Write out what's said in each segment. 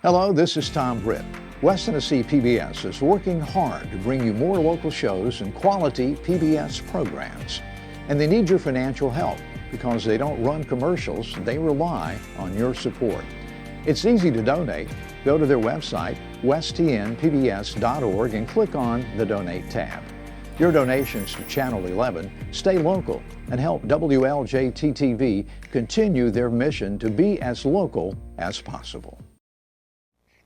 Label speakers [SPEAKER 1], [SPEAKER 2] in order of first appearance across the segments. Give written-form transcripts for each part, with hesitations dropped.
[SPEAKER 1] Hello, this is Tom Britt. West Tennessee PBS is working hard to bring you more local shows and quality PBS programs. And they need your financial help because they don't run commercials, they rely on your support. It's easy to donate. Go to their website, westtnpbs.org, and click on the Donate tab. Your donations to Channel 11 stay local and help WLJT-TV continue their mission to be as local as possible.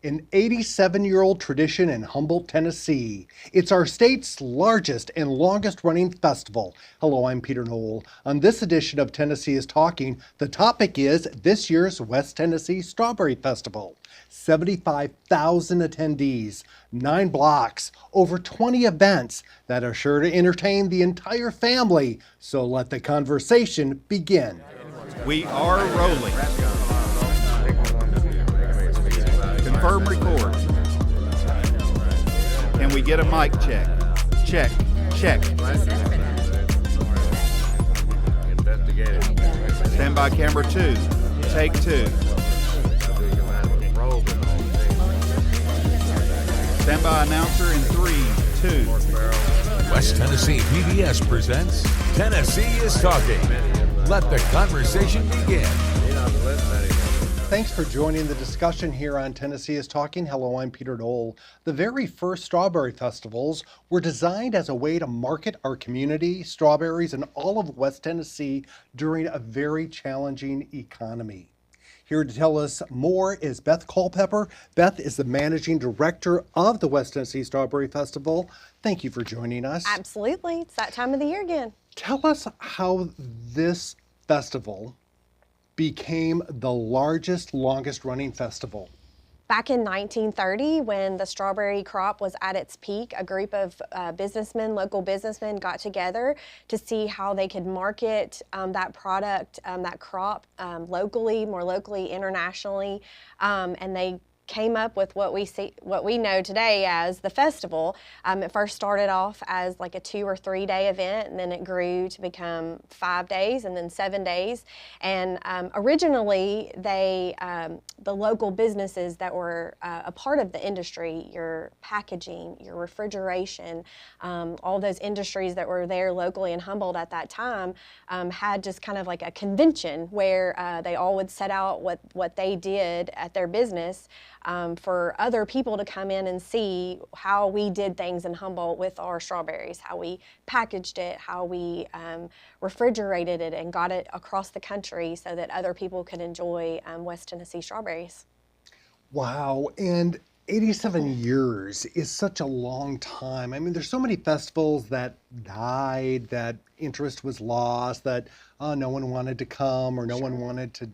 [SPEAKER 2] An 87-year-old tradition in Humboldt, Tennessee. It's our state's largest and longest-running festival. Hello, I'm Peter Knoll. On this edition of Tennessee is Talking, the topic is this year's West Tennessee Strawberry Festival. 75,000 attendees, 9 blocks, over 20 events that are sure to entertain the entire family. So let the conversation begin.
[SPEAKER 3] We are rolling. Confirm record. Can we get a mic check? Check, check. Stand by camera 2. Take 2. Stand by announcer in 3, 2.
[SPEAKER 4] West Tennessee PBS presents Tennessee is Talking. Let the conversation begin.
[SPEAKER 2] Thanks for joining the discussion here on Tennessee is Talking. Hello, I'm Peter Knoll. The very first strawberry festivals were designed as a way to market our community, strawberries, and all of West Tennessee during a very challenging economy. Here to tell us more is Beth Culpepper. Beth is the managing director of the West Tennessee Strawberry Festival. Thank you for joining us.
[SPEAKER 5] Absolutely. It's that time of the year again.
[SPEAKER 2] Tell us how this festival became the largest, longest running festival.
[SPEAKER 5] Back in 1930, when the strawberry crop was at its peak, a group of local businessmen got together to see how they could market that product, that crop more locally, internationally, and they came up with what we know today as the festival. It first started off as like a 2 or 3 day event, and then it grew to become 5 days and then 7 days. And originally, the local businesses that were a part of the industry, your packaging, your refrigeration, all those industries that were there locally in Humboldt at that time, had just kind of like a convention where they all would set out what they did at their business, for other people to come in and see how we did things in Humboldt with our strawberries, how we packaged it, how we refrigerated it and got it across the country so that other people could enjoy West Tennessee strawberries.
[SPEAKER 2] Wow, and 87 years is such a long time. I mean, there's so many festivals that died, that interest was lost, that no one wanted to come or no one wanted to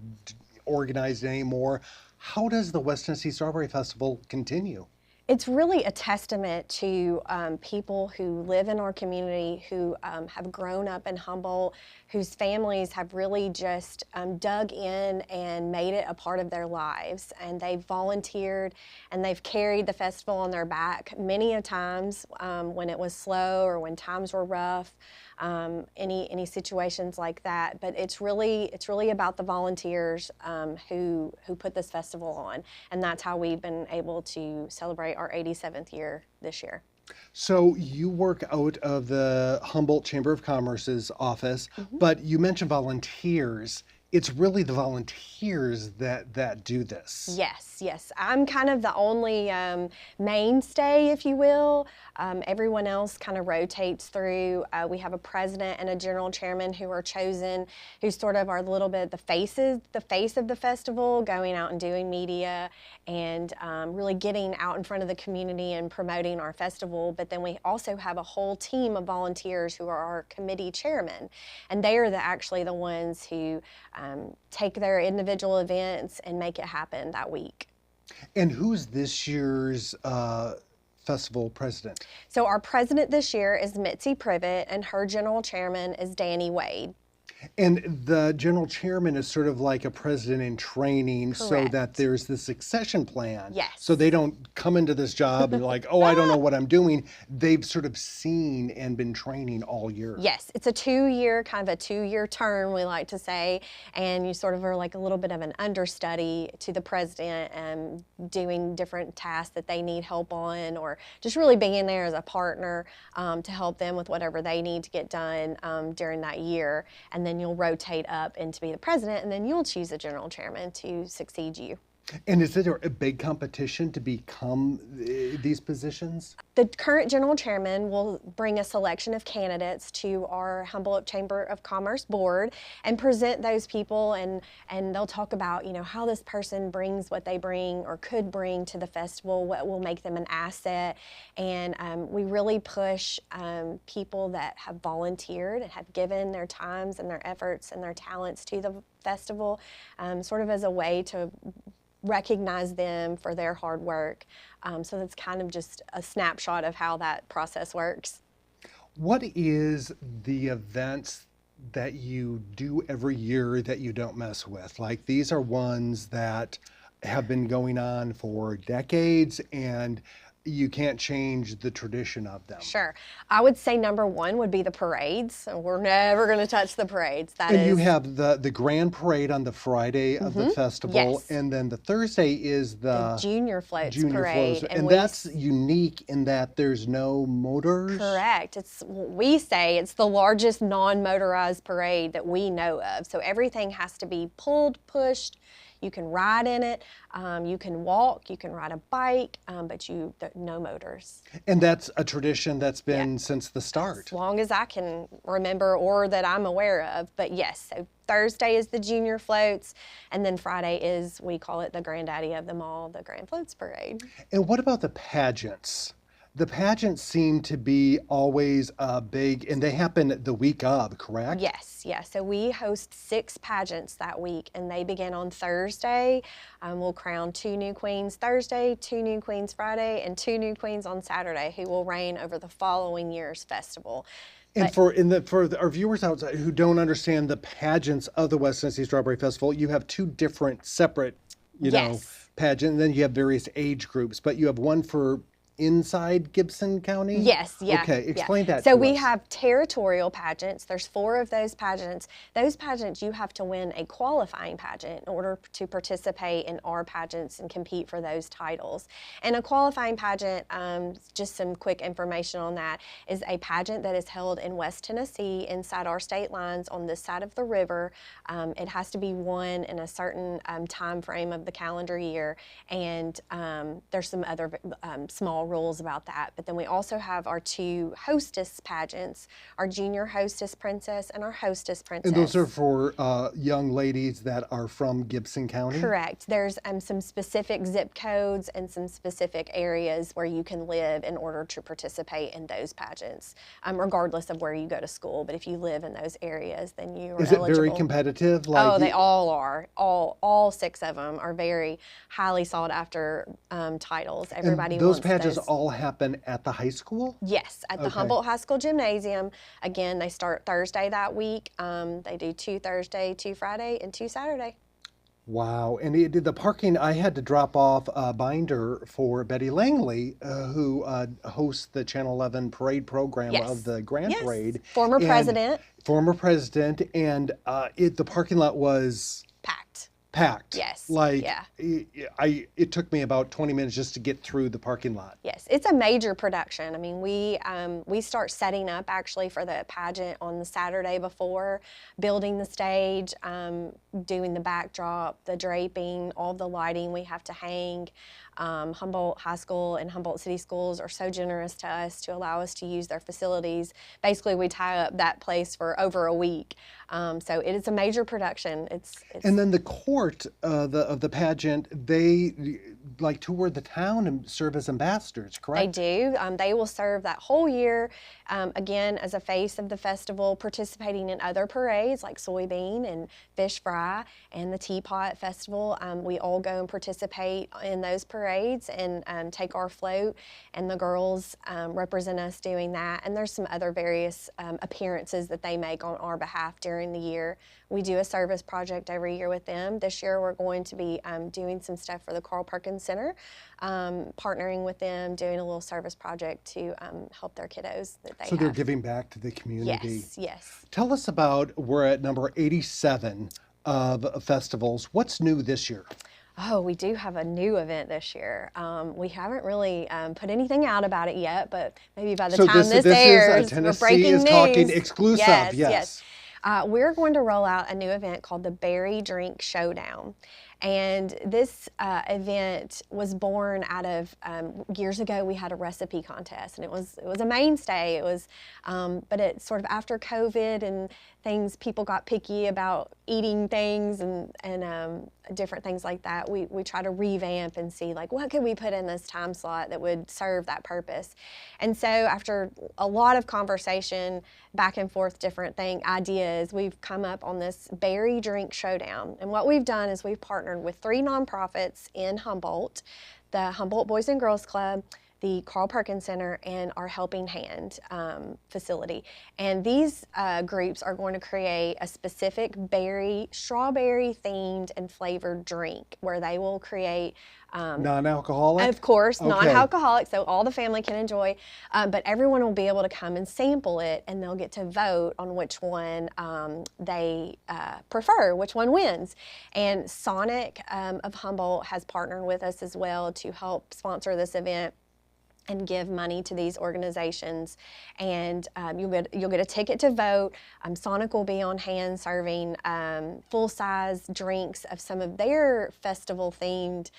[SPEAKER 2] organize it anymore. How does the West Tennessee Strawberry Festival continue?
[SPEAKER 5] It's really a testament to people who live in our community, who have grown up in Humboldt, whose families have really just dug in and made it a part of their lives. And they've volunteered and they've carried the festival on their back many a times when it was slow or when times were rough. Any situations like that, but it's really about the volunteers who put this festival on, and that's how we've been able to celebrate our 87th year this year.
[SPEAKER 2] So you work out of the Humboldt Chamber of Commerce's office, but you mentioned volunteers. It's really the volunteers that do this.
[SPEAKER 5] Yes. I'm kind of the only mainstay, if you will. Everyone else kind of rotates through. We have a president and a general chairman who are chosen, who sort of are a little bit the face of the festival, going out and doing media and really getting out in front of the community and promoting our festival. But then we also have a whole team of volunteers who are our committee chairmen, and they are actually the ones who take their individual events and make it happen that week.
[SPEAKER 2] And who's this year's festival president?
[SPEAKER 5] So our president this year is Mitzi Privet, and her general chairman is Danny Wade.
[SPEAKER 2] And the general chairman is sort of like a president in training so that
[SPEAKER 5] Correct.
[SPEAKER 2] there's the succession plan.
[SPEAKER 5] Yes.
[SPEAKER 2] So they don't come into this job and like, oh, I don't know what I'm doing. They've sort of seen and been training all year.
[SPEAKER 5] Yes, it's a 2-year, kind of a 2-year term, we like to say, and you sort of are like a little bit of an understudy to the president and doing different tasks that they need help on, or just really being there as a partner to help them with whatever they need to get done during that year. And then you'll rotate up and to be the president, and then you'll choose a general chairman to succeed you.
[SPEAKER 2] And is there a big competition to become these positions?
[SPEAKER 5] The current general chairman will bring a selection of candidates to our Humboldt Chamber of Commerce board and present those people, and they'll talk about, how this person brings what they bring or could bring to the festival, what will make them an asset. And we really push people that have volunteered and have given their times and their efforts and their talents to the festival, sort of as a way to recognize them for their hard work. So that's kind of just a snapshot of how that process works.
[SPEAKER 2] What is the events that you do every year that you don't mess with? Like, these are ones that have been going on for decades and you can't change the tradition of them.
[SPEAKER 5] Sure. I would say number one would be the parades. We're never going to touch the parades.
[SPEAKER 2] And you have the grand parade on the Friday of the festival,
[SPEAKER 5] Yes.
[SPEAKER 2] and then the Thursday is the
[SPEAKER 5] Junior Floats
[SPEAKER 2] Junior
[SPEAKER 5] Parade.
[SPEAKER 2] Floats. And that's unique in that there's no motors.
[SPEAKER 5] Correct. We say it's the largest non-motorized parade that we know of. So everything has to be pulled, pushed. You can ride in it, you can walk, you can ride a bike, but no motors.
[SPEAKER 2] And that's a tradition that's been since the start.
[SPEAKER 5] As long as I can remember or that I'm aware of. But yes, so Thursday is the Junior Floats, and then Friday is, we call it the granddaddy of them all, the Grand Floats Parade.
[SPEAKER 2] And what about the pageants? The pageants seem to be always big, and they happen the week of, correct?
[SPEAKER 5] Yes. So we host 6 pageants that week, and they begin on Thursday. We'll crown 2 new queens Thursday, 2 new queens Friday, and 2 new queens on Saturday, who will reign over the following year's festival.
[SPEAKER 2] And for our viewers outside who don't understand the pageants of the West Tennessee Strawberry Festival, you have 2 different separate, pageants, and then you have various age groups, but you have one for inside Gibson County?
[SPEAKER 5] Yes, yeah.
[SPEAKER 2] Okay, explain that
[SPEAKER 5] So
[SPEAKER 2] to
[SPEAKER 5] we
[SPEAKER 2] us.
[SPEAKER 5] have territorial pageants. There's 4 of those pageants. Those pageants, you have to win a qualifying pageant in order to participate in our pageants and compete for those titles. And a qualifying pageant, just some quick information on that, is a pageant that is held in West Tennessee inside our state lines on this side of the river. It has to be won in a certain time frame of the calendar year, and there's some other small rules about that. But then we also have our 2 hostess pageants, our junior hostess princess and our hostess princess.
[SPEAKER 2] And those are for young ladies that are from Gibson County?
[SPEAKER 5] Correct. There's some specific zip codes and some specific areas where you can live in order to participate in those pageants, regardless of where you go to school. But if you live in those areas, then you are eligible.
[SPEAKER 2] Is it very competitive?
[SPEAKER 5] Oh, they all are. All 6 of them are very highly sought after titles. Everybody
[SPEAKER 2] and those
[SPEAKER 5] wants
[SPEAKER 2] pageants
[SPEAKER 5] those.
[SPEAKER 2] all happen at the high school?
[SPEAKER 5] Yes, at the Humboldt High School Gymnasium. Again, they start Thursday that week. They do 2 Thursday, 2 Friday, and 2 Saturday.
[SPEAKER 2] Wow. And the parking, I had to drop off a binder for Betty Langley, who hosts the Channel 11 parade program of the Grand Parade.
[SPEAKER 5] Former president.
[SPEAKER 2] Former president. And the parking lot was packed.
[SPEAKER 5] Yes.
[SPEAKER 2] It took me about 20 minutes just to get through the parking lot.
[SPEAKER 5] Yes, it's a major production. I mean, we start setting up actually for the pageant on the Saturday before, building the stage, doing the backdrop, the draping, all the lighting we have to hang. Humboldt High School and Humboldt City Schools are so generous to us to allow us to use their facilities. Basically, we tie up that place for over a week. So it is a major production. It's
[SPEAKER 2] and then the court of the pageant, like tour the town and serve as ambassadors,
[SPEAKER 5] They
[SPEAKER 2] correct?
[SPEAKER 5] do. They will serve that whole year, again, as a face of the festival, participating in other parades like soybean and fish fry and the Teapot Festival. We all go and participate in those parades and take our float, and the girls represent us doing that. And there's some other various appearances that they make on our behalf during the year. We do a service project every year with them. This year we're going to be doing some stuff for the Carl Perkins Center, partnering with them, doing a little service project to help their kiddos that they
[SPEAKER 2] So
[SPEAKER 5] have.
[SPEAKER 2] they're giving back to the community.
[SPEAKER 5] Yes, yes.
[SPEAKER 2] Tell us about, we're at number 87 of festivals. What's new this year?
[SPEAKER 5] Oh, we do have a new event this year. We haven't really put anything out about it yet, but maybe by the
[SPEAKER 2] So
[SPEAKER 5] time this
[SPEAKER 2] is,
[SPEAKER 5] airs, we're
[SPEAKER 2] Tennessee
[SPEAKER 5] breaking
[SPEAKER 2] is
[SPEAKER 5] news.
[SPEAKER 2] talking exclusive, yes.
[SPEAKER 5] We're going to roll out a new event called the Berry Drink Showdown. And this event was born out of years ago. We had a recipe contest, and it was a mainstay. It was, but it sort of after COVID and things, people got picky about eating things and different things like that. We try to revamp and see like what could we put in this time slot that would serve that purpose. And so after a lot of conversation, back and forth, different ideas, we've come up on this Berry Drink Showdown. And what we've done is we've partnered with 3 nonprofits in Humboldt, the Humboldt Boys and Girls Club, the Carl Perkins Center, and our Helping Hand facility. And these groups are going to create a specific strawberry themed and flavored drink where they will create
[SPEAKER 2] Non-alcoholic?
[SPEAKER 5] of course,
[SPEAKER 2] Okay.
[SPEAKER 5] non-alcoholic, so all the family can enjoy, but everyone will be able to come and sample it, and they'll get to vote on which one they prefer, which one wins. And Sonic of Humboldt has partnered with us as well to help sponsor this event and give money to these organizations, and you'll get a ticket to vote. Sonic will be on hand serving full-size drinks of some of their festival-themed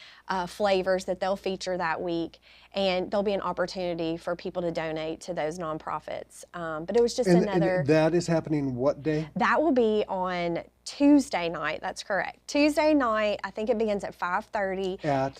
[SPEAKER 5] flavors that they'll feature that week, and there'll be an opportunity for people to donate to those nonprofits. But it was just another.
[SPEAKER 2] And that is happening what day?
[SPEAKER 5] That will be on Tuesday night. That's correct. Tuesday night. I think it begins at 5:30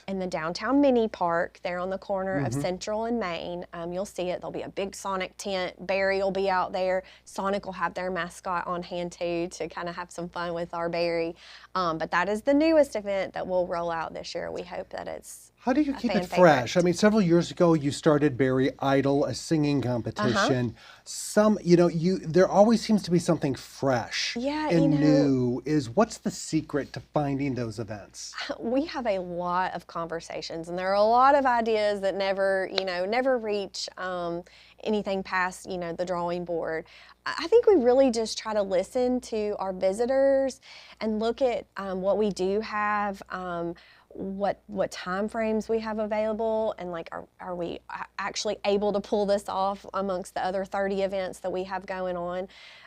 [SPEAKER 5] in the downtown mini park there on the corner of Central and Main. You'll see it. There'll be a big Sonic tent. Barry will be out there. Sonic will have their mascot on hand too to kind of have some fun with our Barry. But that is the newest event that we'll roll out this year. We hope that it's
[SPEAKER 2] How do you keep it fresh? I mean, several years ago you started Barry Idol, a singing competition. There always seems to be something fresh and new. What's the secret to finding those events?
[SPEAKER 5] We have a lot of conversations, and there are a lot of ideas that never reach anything past, the drawing board. I think we really just try to listen to our visitors and look at what we do have, what time frames we have available, and like are we actually able to pull this off amongst the other 30 events that we have going on.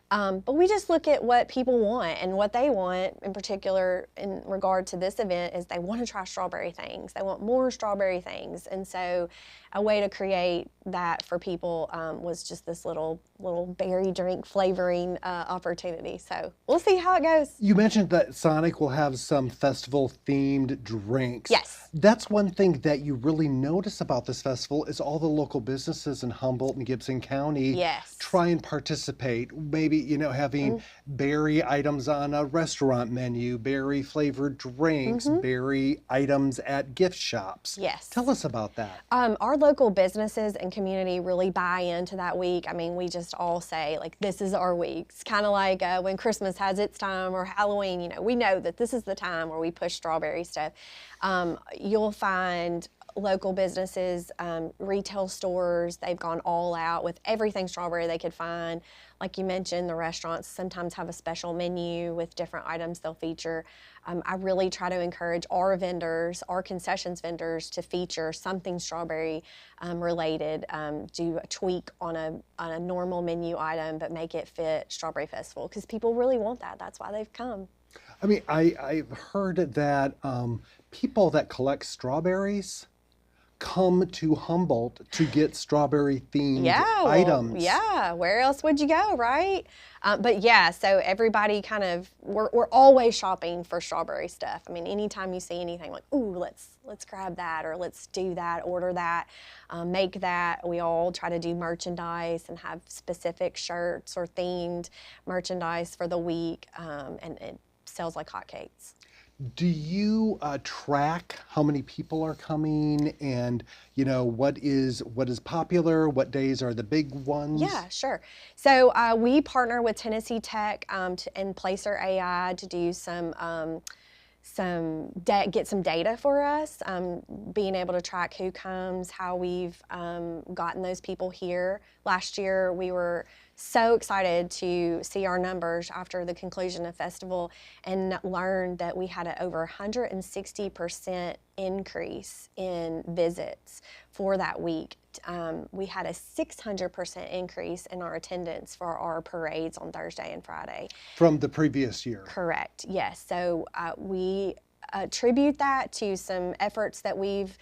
[SPEAKER 5] But we just look at what people want, and what they want in particular in regard to this event is they want to try strawberry things. They want more strawberry things. And so a way to create that for people was just this little berry drink flavoring opportunity. So we'll see how it goes.
[SPEAKER 2] You mentioned that Sonic will have some festival themed drinks.
[SPEAKER 5] Yes.
[SPEAKER 2] That's one thing that you really notice about this festival is all the local businesses in Humboldt and Gibson County try and participate. Maybe, having berry items on a restaurant menu, berry flavored drinks, berry items at gift shops.
[SPEAKER 5] Yes.
[SPEAKER 2] Tell us about that.
[SPEAKER 5] Our local businesses and community really buy into that week. I mean, we just all say, like, this is our week. It's kind of like when Christmas has its time or Halloween, we know that this is the time where we push strawberry stuff. You'll find local businesses, retail stores, they've gone all out with everything strawberry they could find. Like you mentioned, the restaurants sometimes have a special menu with different items they'll feature. I really try to encourage our vendors, our concessions vendors, to feature something strawberry related, do a tweak on a normal menu item, but make it fit Strawberry Festival, because people really want that. That's why they've come.
[SPEAKER 2] I mean, I've heard that people that collect strawberries come to Humboldt to get strawberry themed
[SPEAKER 5] Yeah, well,
[SPEAKER 2] items.
[SPEAKER 5] yeah. Where else would you go, right? But yeah, so everybody kind of we're always shopping for strawberry stuff. I mean, anytime you see anything like, ooh, let's grab that, or let's do that, order that, make that. We all try to do merchandise and have specific shirts or themed merchandise for the week, and it sells like hotcakes.
[SPEAKER 2] Do you track how many people are coming, and what is popular? What days are the big ones?
[SPEAKER 5] Yeah, sure. So we partner with Tennessee Tech and Placer AI to do get some data for us, being able to track who comes, how we've gotten those people here. Last year, we were so excited to see our numbers after the conclusion of festival and learned that we had an over 160% increase in visits for that week. We had a 600% increase in our attendance for our parades on Thursday and Friday.
[SPEAKER 2] From the previous year.
[SPEAKER 5] Correct, yes. So we attribute that to some efforts that we've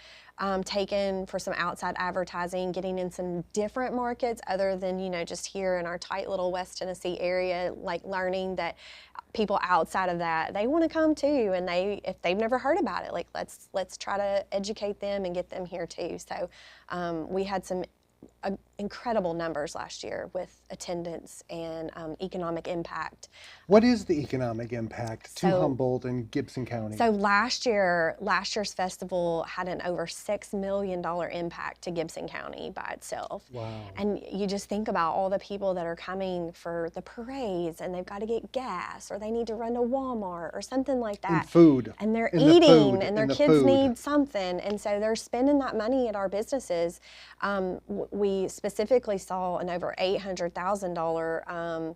[SPEAKER 5] taken for some outside advertising, getting in some different markets other than, just here in our tight little West Tennessee area, like learning that people outside of that, they want to come too, and if they've never heard about it, like let's try to educate them and get them here too. So we had some incredible numbers last year with attendance and economic impact.
[SPEAKER 2] What is the economic impact to
[SPEAKER 5] So-
[SPEAKER 2] Humboldt and Gibson County?
[SPEAKER 5] So last year's festival had an over $6 million impact to Gibson County by itself.
[SPEAKER 2] Wow.
[SPEAKER 5] And you just think about all the people that are coming for the parades, and they've got to get gas, or they need to run to Walmart or something like that.
[SPEAKER 2] And food.
[SPEAKER 5] And they're
[SPEAKER 2] And the
[SPEAKER 5] eating,
[SPEAKER 2] food,
[SPEAKER 5] and their
[SPEAKER 2] and the
[SPEAKER 5] kids
[SPEAKER 2] food.
[SPEAKER 5] need something, and so they're spending that money at our businesses. We specifically saw an over $800,000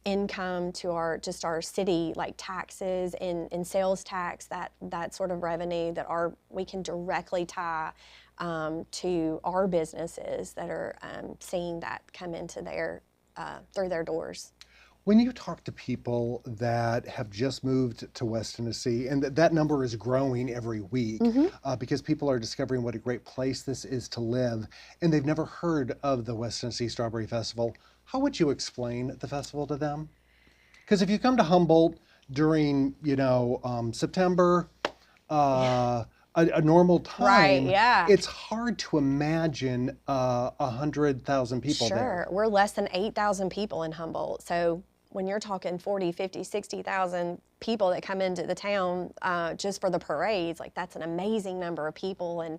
[SPEAKER 5] income to our city, like taxes and sales tax, that sort of revenue that we can directly tie to our businesses that are seeing that come into through their doors.
[SPEAKER 2] When you talk to people that have just moved to West Tennessee, and that number is growing every week because people are discovering what a great place this is to live, and they've never heard of the West Tennessee Strawberry Festival, how would you explain the festival to them? Because if you come to Humboldt during, September, a normal time,
[SPEAKER 5] Right, yeah.
[SPEAKER 2] it's hard to imagine 100,000 people there.
[SPEAKER 5] Sure. We're less than 8,000 people in Humboldt. So when you're talking 40, 50, 60,000 people that come into the town just for the parades, like that's an amazing number of people. And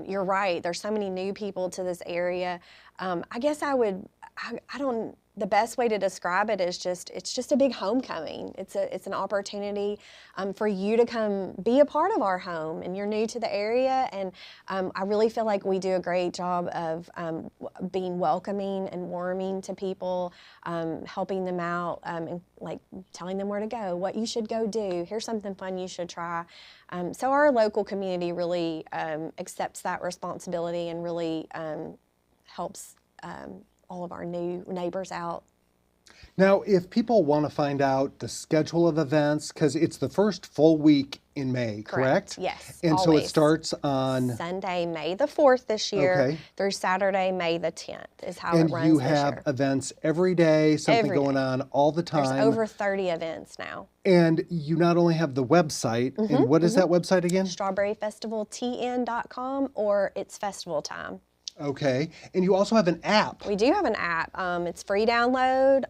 [SPEAKER 5] you're right, there's so many new people to this area. I guess the best way to describe it is it's just a big homecoming. It's an opportunity for you to come be a part of our home, and you're new to the area. And I really feel like we do a great job of being welcoming and warming to people, helping them out, and like telling them where to go, what you should go do. Here's something fun you should try. So our local community really accepts that responsibility and really helps all of our new neighbors out.
[SPEAKER 2] Now, if people want to find out the schedule of events, because it's the first full week in May, correct?
[SPEAKER 5] Yes,
[SPEAKER 2] And so it
[SPEAKER 5] always.
[SPEAKER 2] starts on,
[SPEAKER 5] Sunday, May the 4th this year
[SPEAKER 2] Okay.
[SPEAKER 5] through Saturday, May the 10th is how
[SPEAKER 2] and
[SPEAKER 5] it runs
[SPEAKER 2] you
[SPEAKER 5] this
[SPEAKER 2] have
[SPEAKER 5] year.
[SPEAKER 2] events every day, something
[SPEAKER 5] Every
[SPEAKER 2] going
[SPEAKER 5] day.
[SPEAKER 2] on all the
[SPEAKER 5] There's
[SPEAKER 2] time.
[SPEAKER 5] over 30 events now.
[SPEAKER 2] And you not only have the website, and what is that website again?
[SPEAKER 5] StrawberryFestivalTN.com, or it's festival time.
[SPEAKER 2] Okay. And you also have an app.
[SPEAKER 5] We do have an app. It's free download.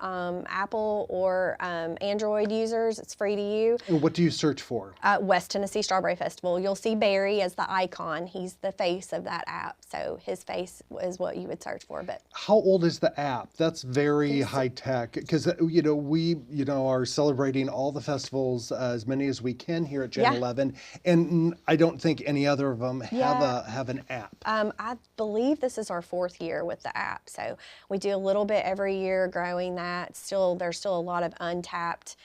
[SPEAKER 5] Apple or Android users, it's free to you.
[SPEAKER 2] And what do you search for?
[SPEAKER 5] West Tennessee Strawberry Festival. You'll see Barry as the icon. He's the face of that app. So his face is what you would search for. But
[SPEAKER 2] How old is the app? That's very high tech because we are celebrating all the festivals, as many as we can here at Channel
[SPEAKER 5] Yeah.
[SPEAKER 2] 11, and I don't think any other of them
[SPEAKER 5] Yeah.
[SPEAKER 2] have an app.
[SPEAKER 5] I believe this is our 4th year with the app. So we do a little bit every year growing that. There's still a lot of untapped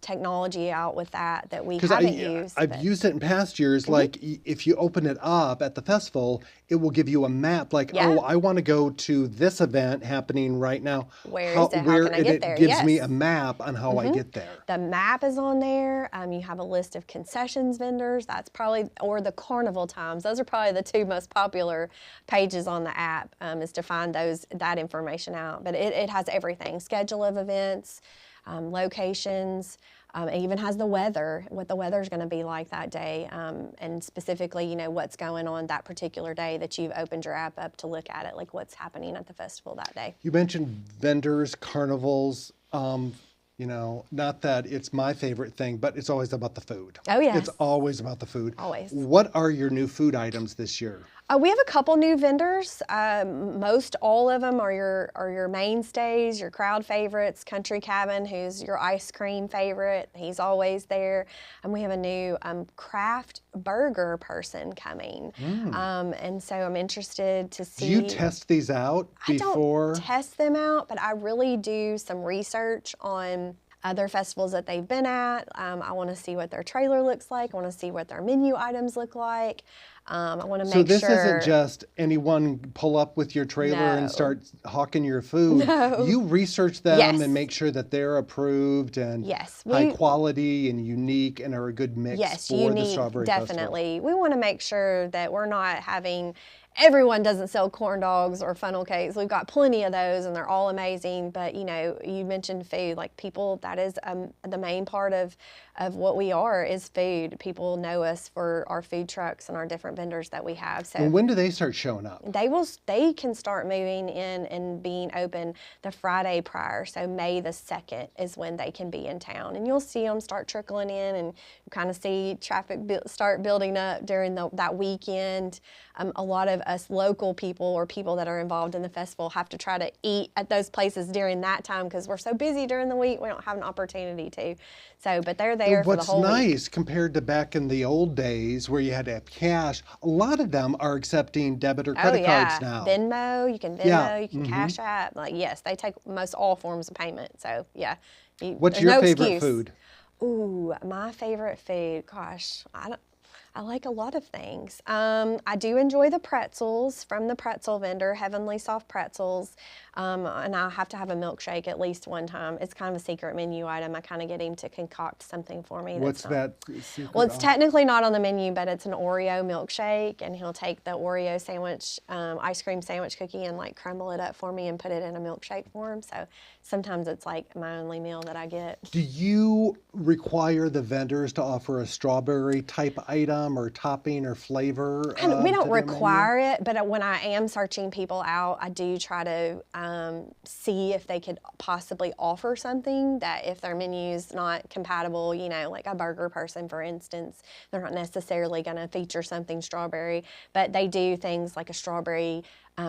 [SPEAKER 5] technology out with that we
[SPEAKER 2] Because
[SPEAKER 5] haven't used.
[SPEAKER 2] I've
[SPEAKER 5] but-
[SPEAKER 2] used it in past years. Like if you open it up at the festival, it will give you a map. Like,
[SPEAKER 5] Yeah.
[SPEAKER 2] oh, I want to go to this event happening right now.
[SPEAKER 5] Where is it? How can I
[SPEAKER 2] and
[SPEAKER 5] get
[SPEAKER 2] it
[SPEAKER 5] there?
[SPEAKER 2] gives me
[SPEAKER 5] Yes.
[SPEAKER 2] a map on how I get there.
[SPEAKER 5] The map is on there. You have a list of concessions vendors. That's probably, or the carnival times. Those are probably the two most popular pages on the app, is to find that information out. But it has everything: schedule of events, locations. It even has the weather, what the weather's going to be like that day, and specifically, what's going on that particular day that you've opened your app up to look at it, like what's happening at the festival that day.
[SPEAKER 2] You mentioned vendors, carnivals. Not that it's my favorite thing, but it's always about the food.
[SPEAKER 5] Oh, yes.
[SPEAKER 2] It's always about the food.
[SPEAKER 5] Always.
[SPEAKER 2] What are your new food items this year?
[SPEAKER 5] We have a couple new vendors. Most all of them are your mainstays, your crowd favorites. Country Cabin, who's your ice cream favorite, he's always there. And we have a new craft burger person coming. And so I'm interested to see.
[SPEAKER 2] Do you test these out before?
[SPEAKER 5] I don't test them out, but I really do some research on other festivals that they've been at. I want to see what their trailer looks like. I want to see what their menu items look like. I want to make sure.
[SPEAKER 2] So this isn't just anyone pull up with your trailer and
[SPEAKER 5] No.
[SPEAKER 2] start hawking your food.
[SPEAKER 5] No.
[SPEAKER 2] You research them
[SPEAKER 5] Yes.
[SPEAKER 2] and make sure that they're approved and
[SPEAKER 5] Yes,
[SPEAKER 2] high quality and unique and are a good mix
[SPEAKER 5] Yes,
[SPEAKER 2] for the
[SPEAKER 5] unique,
[SPEAKER 2] Strawberry Festival.
[SPEAKER 5] definitely. We want to make sure that we're not having. Everyone doesn't sell corn dogs or funnel cakes. We've got plenty of those, and they're all amazing. But you mentioned food. Like people, that is the main part of what we are is food. People know us for our food trucks and our different vendors that we have. So
[SPEAKER 2] And when do they start showing up?
[SPEAKER 5] they can start moving in and being open the Friday prior. So May the 2nd is when they can be in town, and you'll see them start trickling in, and you kind of see traffic start building up during that weekend. A lot of us local people or people that are involved in the festival have to try to eat at those places during that time because we're so busy during the week, we don't have an opportunity to. So, but they're there for the
[SPEAKER 2] What's
[SPEAKER 5] whole week.
[SPEAKER 2] nice compared to back in the old days where you had to have cash, a lot of them are accepting debit or credit cards now.
[SPEAKER 5] Venmo, you can Venmo,
[SPEAKER 2] Yeah.
[SPEAKER 5] you can Cash App. Like, yes, they take most all forms of payment. So, yeah.
[SPEAKER 2] What's
[SPEAKER 5] there's
[SPEAKER 2] your
[SPEAKER 5] no
[SPEAKER 2] favorite
[SPEAKER 5] excuse.
[SPEAKER 2] food?
[SPEAKER 5] Ooh, my favorite food. Gosh, I like a lot of things. I do enjoy the pretzels from the pretzel vendor, Heavenly Soft Pretzels. And I have to have a milkshake at least one time. It's kind of a secret menu item. I kind of get him to concoct something for me.
[SPEAKER 2] What's
[SPEAKER 5] that's
[SPEAKER 2] that secret?
[SPEAKER 5] Well, it's technically not on the menu, but it's an Oreo milkshake, and he'll take the Oreo sandwich, ice cream sandwich cookie, and like crumble it up for me and put it in a milkshake form. So sometimes it's like my only meal that I get.
[SPEAKER 2] Do you require the vendors to offer a strawberry type item or topping or flavor?
[SPEAKER 5] We don't
[SPEAKER 2] to their menu?
[SPEAKER 5] require it, but when I am searching people out, I do try to see if they could possibly offer something that if their menu's not compatible, like a burger person, for instance, they're not necessarily going to feature something strawberry, but they do things like a strawberry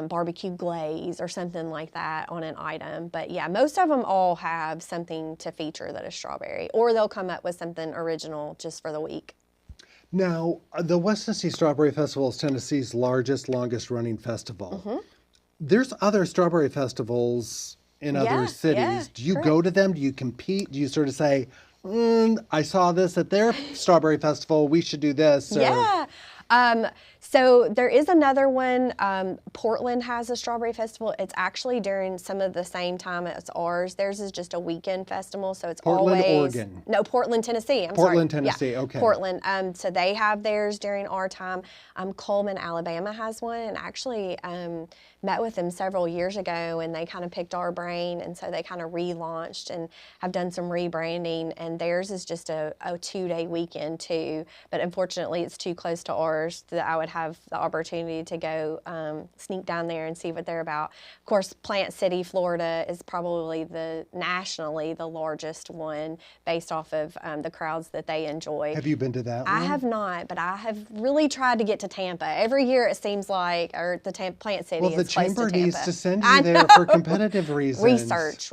[SPEAKER 5] barbecue glaze or something like that on an item. But yeah, most of them all have something to feature that is strawberry, or they'll come up with something original just for the week.
[SPEAKER 2] Now, the West Tennessee Strawberry Festival is Tennessee's largest, longest running festival.
[SPEAKER 5] Mm-hmm.
[SPEAKER 2] There's other strawberry festivals in other cities.
[SPEAKER 5] yeah,
[SPEAKER 2] Do you
[SPEAKER 5] correct.
[SPEAKER 2] go to them? Do you compete? Do you sort of say, I saw this at their strawberry festival, we should do this? Or,
[SPEAKER 5] Yeah. So there is another one. Portland has a strawberry festival. It's actually during some of the same time as ours. Theirs is just a weekend festival, so it's
[SPEAKER 2] Portland,
[SPEAKER 5] always
[SPEAKER 2] Oregon.
[SPEAKER 5] No, Portland, Tennessee. I'm
[SPEAKER 2] Portland,
[SPEAKER 5] sorry.
[SPEAKER 2] Tennessee,
[SPEAKER 5] Yeah,
[SPEAKER 2] okay.
[SPEAKER 5] Portland. So they have theirs during our time. Coleman, Alabama has one, and actually met with them several years ago, and they kind of picked our brain, and so they kind of relaunched and have done some rebranding. And theirs is just a 2-day weekend too, but unfortunately, it's too close to ours that I would have the opportunity to go sneak down there and see what they're about. Of course, Plant City, Florida is probably nationally the largest one based off of the crowds that they enjoy.
[SPEAKER 2] Have you been to that
[SPEAKER 5] I
[SPEAKER 2] one?
[SPEAKER 5] have not, but I have really tried to get to Tampa. Every year it seems like, or the Plant City
[SPEAKER 2] Well, the
[SPEAKER 5] is close to
[SPEAKER 2] chamber
[SPEAKER 5] Tampa.
[SPEAKER 2] needs to send
[SPEAKER 5] I
[SPEAKER 2] you there
[SPEAKER 5] know.
[SPEAKER 2] for competitive reasons.
[SPEAKER 5] Research.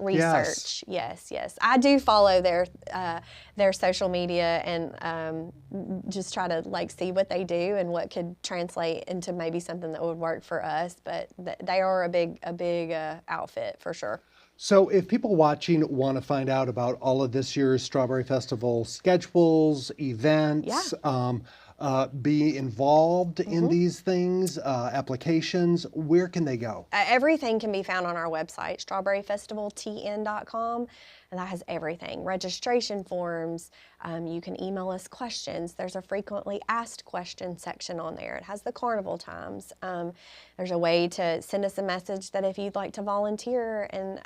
[SPEAKER 2] Yes.
[SPEAKER 5] Yes. I do follow their social media and just try to see what they do and what could translate into maybe something that would work for us. But they are a big outfit for sure.
[SPEAKER 2] So if people watching want to find out about all of this year's Strawberry Festival schedules, events, be involved in these things, applications, where can they go?
[SPEAKER 5] Everything can be found on our website, strawberryfestivaltn.com, and that has everything. Registration forms, you can email us questions. There's a frequently asked questions section on there. It has the carnival times. There's a way to send us a message that if you'd like to volunteer and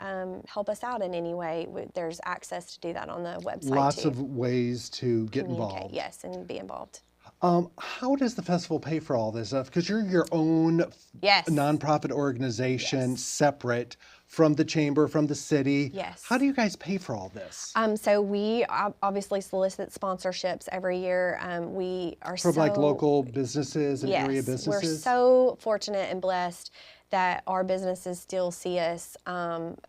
[SPEAKER 5] help us out in any way, there's access to do that on the website
[SPEAKER 2] Lots
[SPEAKER 5] too.
[SPEAKER 2] of ways to get involved.
[SPEAKER 5] Yes, and be involved.
[SPEAKER 2] How does the festival pay for all this stuff? Because you're your own nonprofit organization, separate from the chamber, from the city.
[SPEAKER 5] Yes.
[SPEAKER 2] How do you guys pay for all this?
[SPEAKER 5] So we obviously solicit sponsorships every year. We are
[SPEAKER 2] From like local businesses and area businesses?
[SPEAKER 5] We're so fortunate and blessed that our businesses still see us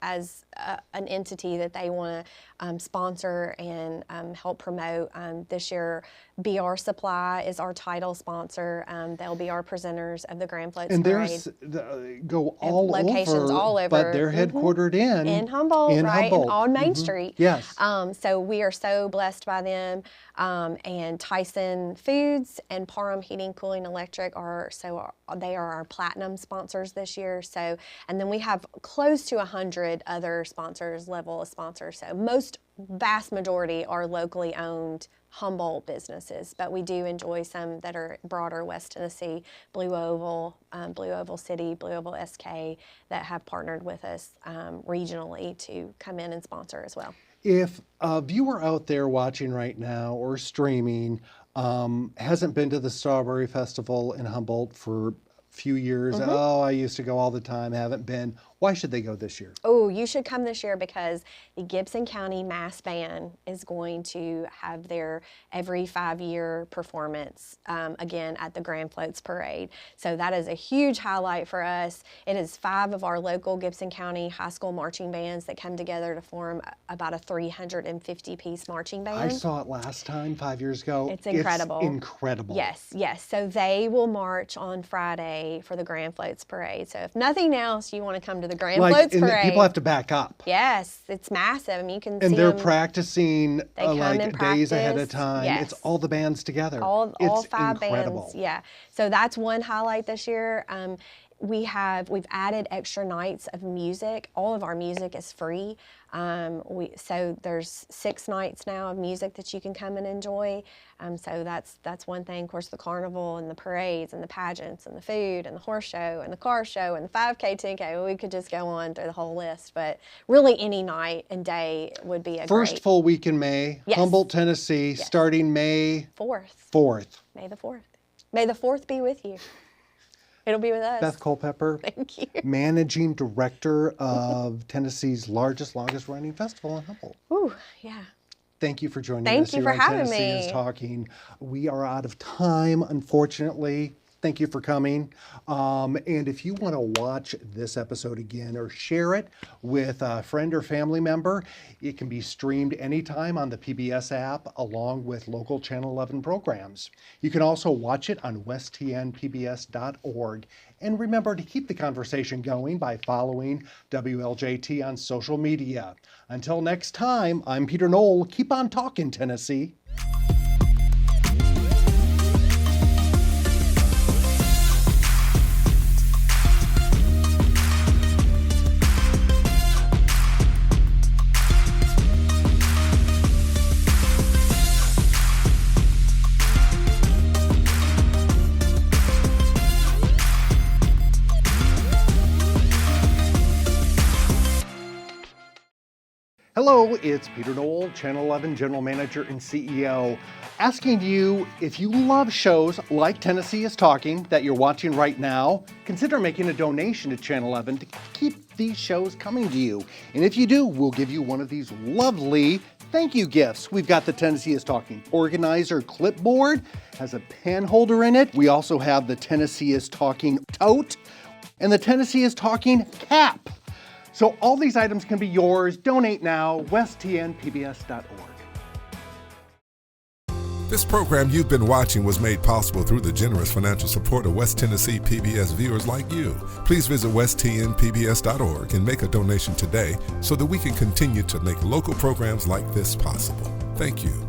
[SPEAKER 5] as an entity that they want to sponsor and help promote. This year, BR Supply is our title sponsor. They'll be our presenters of the Grand Floats
[SPEAKER 2] and
[SPEAKER 5] Parade.
[SPEAKER 2] Go all
[SPEAKER 5] locations
[SPEAKER 2] over,
[SPEAKER 5] all over,
[SPEAKER 2] but they're headquartered in
[SPEAKER 5] Humboldt, right?
[SPEAKER 2] Humboldt.
[SPEAKER 5] On Main Street.
[SPEAKER 2] Yes.
[SPEAKER 5] So we are so blessed by them. And Tyson Foods and Parham Heating, Cooling, Electric they are our platinum sponsors this year. So, and then we have close to 100 other level of sponsors. So vast majority are locally owned Humboldt businesses, but we do enjoy some that are broader West Tennessee, Blue Oval City, Blue Oval SK, that have partnered with us regionally to come in and sponsor as well.
[SPEAKER 2] If a viewer out there watching right now or streaming hasn't been to the Strawberry Festival in Humboldt for a few years, I used to go all the time, haven't been, why should they go this year?
[SPEAKER 5] Oh, you should come this year because the Gibson County Mass Band is going to have their every 5-year performance again at the Grand Floats Parade. So that is a huge highlight for us. It is 5 of our local Gibson County high school marching bands that come together to form about a 350-piece marching band.
[SPEAKER 2] I saw it last time 5 years ago.
[SPEAKER 5] It's incredible.
[SPEAKER 2] It's incredible.
[SPEAKER 5] Yes. So they will march on Friday for the Grand Floats Parade. So if nothing else, you want to come to the Grand Floats Parade.
[SPEAKER 2] People have to back up.
[SPEAKER 5] Yes, it's massive. I mean, you can
[SPEAKER 2] and
[SPEAKER 5] see
[SPEAKER 2] they're
[SPEAKER 5] them.
[SPEAKER 2] practicing
[SPEAKER 5] They come
[SPEAKER 2] like
[SPEAKER 5] and
[SPEAKER 2] days ahead of
[SPEAKER 5] practice.
[SPEAKER 2] time.
[SPEAKER 5] Yes.
[SPEAKER 2] It's all the bands together.
[SPEAKER 5] All
[SPEAKER 2] it's
[SPEAKER 5] 5
[SPEAKER 2] incredible.
[SPEAKER 5] bands. Yeah. So that's one highlight this year. We've added extra nights of music. All of our music is free. So there's 6 nights now of music that you can come and enjoy. So that's one thing. Of course, the carnival and the parades and the pageants and the food and the horse show and the car show and the 5K, 10K. We could just go on through the whole list, but really any night and day would be a
[SPEAKER 2] First full week in May,
[SPEAKER 5] Yes.
[SPEAKER 2] Humboldt, Tennessee, starting May
[SPEAKER 5] 4th. May the 4th. May the 4th be with you. It'll be with us.
[SPEAKER 2] Beth Culpepper,
[SPEAKER 5] Thank you.
[SPEAKER 2] Managing Director of Tennessee's longest running festival in Humboldt.
[SPEAKER 5] Ooh, yeah.
[SPEAKER 2] Thank you for joining
[SPEAKER 5] Thank
[SPEAKER 2] us
[SPEAKER 5] you
[SPEAKER 2] here
[SPEAKER 5] for
[SPEAKER 2] on
[SPEAKER 5] having
[SPEAKER 2] Tennessee
[SPEAKER 5] me.
[SPEAKER 2] is Talking. We are out of time, unfortunately. Thank you for coming. And if you want to watch this episode again or share it with a friend or family member, it can be streamed anytime on the PBS app along with local Channel 11 programs. You can also watch it on westtnpbs.org. And remember to keep the conversation going by following WLJT on social media. Until next time, I'm Peter Knoll. Keep on talking, Tennessee. Hello, it's Peter Knoll, Channel 11 General Manager and CEO, asking you if you love shows like Tennessee is Talking that you're watching right now, consider making a donation to Channel 11 to keep these shows coming to you. And if you do, we'll give you one of these lovely thank you gifts. We've got the Tennessee is Talking organizer clipboard, has a pen holder in it. We also have the Tennessee is Talking tote and the Tennessee is Talking cap. So all these items can be yours. Donate now, westtnpbs.org.
[SPEAKER 6] This program you've been watching was made possible through the generous financial support of West Tennessee PBS viewers like you. Please visit westtnpbs.org and make a donation today so that we can continue to make local programs like this possible. Thank you.